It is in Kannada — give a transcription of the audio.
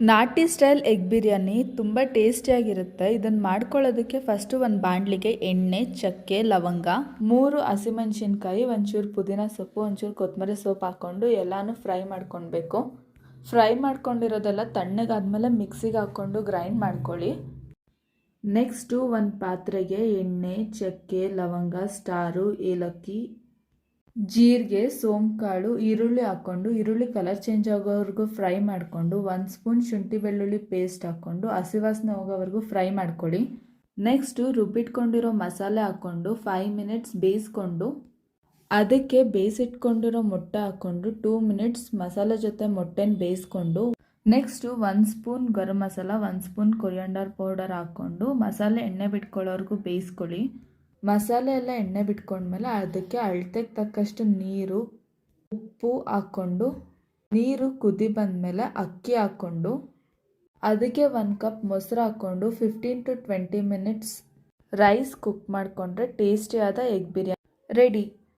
ನಾಟಿ ಸ್ಟೈಲ್ ಎಗ್ ಬಿರಿಯಾನಿ ತುಂಬ ಟೇಸ್ಟಿಯಾಗಿರುತ್ತೆ. ಇದನ್ನು ಮಾಡ್ಕೊಳ್ಳೋದಕ್ಕೆ ಫಸ್ಟು ಒಂದು ಬಾಣಲಿಗೆ ಎಣ್ಣೆ, ಚಕ್ಕೆ, ಲವಂಗ, 3 ಹಸಿಮೆಣಸಿನ್ಕಾಯಿ, ಒಂಚೂರು ಪುದೀನ ಸೊಪ್ಪು, ಒಂಚೂರು ಕೊತ್ತಂಬರಿ ಸೊಪ್ಪು ಹಾಕ್ಕೊಂಡು ಎಲ್ಲನೂ ಫ್ರೈ ಮಾಡ್ಕೊಳ್ಬೇಕು. ಫ್ರೈ ಮಾಡ್ಕೊಂಡಿರೋದೆಲ್ಲ ತಣ್ಣಗಾದ್ಮೇಲೆ ಮಿಕ್ಸಿಗೆ ಹಾಕ್ಕೊಂಡು ಗ್ರೈಂಡ್ ಮಾಡ್ಕೊಳ್ಳಿ. ನೆಕ್ಸ್ಟು ಒಂದು ಪಾತ್ರೆಗೆ ಎಣ್ಣೆ, ಚಕ್ಕೆ, ಲವಂಗ, ಸ್ಟಾರು, ಏಲಕ್ಕಿ, ಜೀರಿಗೆ, ಸೋಂಕಾಳು, ಈರುಳ್ಳಿ ಹಾಕ್ಕೊಂಡು ಈರುಳ್ಳಿ ಕಲರ್ ಚೇಂಜ್ ಆಗೋವರೆಗೂ ಫ್ರೈ ಮಾಡಿಕೊಂಡು 1 ಸ್ಪೂನ್ ಶುಂಠಿ ಬೆಳ್ಳುಳ್ಳಿ ಪೇಸ್ಟ್ ಹಾಕ್ಕೊಂಡು ಹಸಿ ವಾಸನೆ ಹೋಗೋವರೆಗೂ ಫ್ರೈ ಮಾಡ್ಕೊಳ್ಳಿ. ನೆಕ್ಸ್ಟು ರುಬ್ಬಿಟ್ಕೊಂಡಿರೋ ಮಸಾಲೆ ಹಾಕ್ಕೊಂಡು 5 ಮಿನಿಟ್ಸ್ ಬೇಯಿಸ್ಕೊಂಡು ಅದಕ್ಕೆ ಬೇಯಿಸಿಟ್ಕೊಂಡಿರೋ ಮೊಟ್ಟೆ ಹಾಕ್ಕೊಂಡು 2 ಮಿನಿಟ್ಸ್ ಮಸಾಲೆ ಜೊತೆ ಮೊಟ್ಟೆನ ಬೇಯಿಸ್ಕೊಂಡು next 1 spoon garam masala, 1 spoon coriander powder ಹಾಕ್ಕೊಂಡು ಮಸಾಲೆ ಎಣ್ಣೆ ಬಿಟ್ಕೊಳ್ಳೋವರೆಗೂ ಬೇಯಿಸ್ಕೊಳ್ಳಿ. ಮಸಾಲೆ ಎಲ್ಲ ಎಣ್ಣೆ ಬಿಟ್ಕೊಂಡ್ಮೇಲೆ ಅದಕ್ಕೆ ಅಳತೆಗೆ ತಕ್ಕಷ್ಟು ನೀರು, ಉಪ್ಪು ಹಾಕ್ಕೊಂಡು ನೀರು ಕುದಿ ಬಂದಮೇಲೆ ಅಕ್ಕಿ ಹಾಕ್ಕೊಂಡು ಅದಕ್ಕೆ 1 ಕಪ್ ಮೊಸರು ಹಾಕ್ಕೊಂಡು 15 to 20 ಮಿನಿಟ್ಸ್ ರೈಸ್ ಕುಕ್ ಮಾಡಿಕೊಂಡ್ರೆ ಟೇಸ್ಟಿಯಾದ ಎಗ್ ಬಿರಿಯಾನಿ ರೆಡಿ.